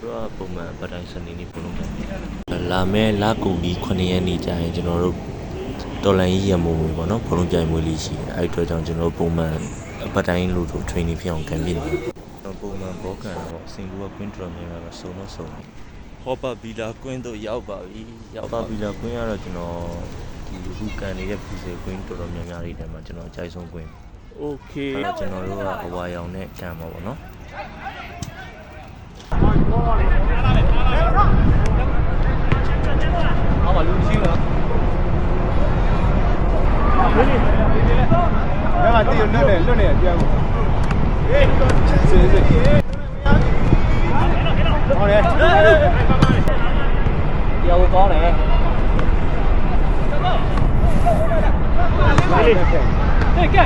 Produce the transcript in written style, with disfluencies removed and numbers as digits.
တို့ကပုံမှန်ပတိုင်းစနေနေ့ပုံလုံးကြလာမဲ့လာကုန်ပြီး9ရက်နေ့ကြာရင်ကျွန်တော်တို့တော်လိုင်းရမုံဝင်ပေါ့နော်ပုံလုံးကြိုင်မွေးလေးရှိတယ်အဲ့အတွက်ကြောင့်ကျွန်တော်တို့ပုံမှန်ပတိုင်းလို့တို့ training ဖြစ်အောင်ခံပြနေတယ်ပုံမှန်ဘောကန်တော့စင်ကူကကွင်းတော်များများစုံတော့စုံတယ်ဟောပါဘီလာကွင်းတို့ရောက်ပါပြီရောက်ပါဘီလာကွင်းကတော့ကျွန်တော်ဒီအခုကန်နေတဲ့ပူစေကွင်းတော်တော်များများတွေထဲမှာကျွန်တော်အကြိုက်ဆုံးကွင်းโอเคကျွန်တော်တို့ကအဝါရောင်နဲ့ကန်ပါပေါ့နော်好吧，留心了。来吧，这有热嘞，这样。是。好嘞。要不高嘞。干。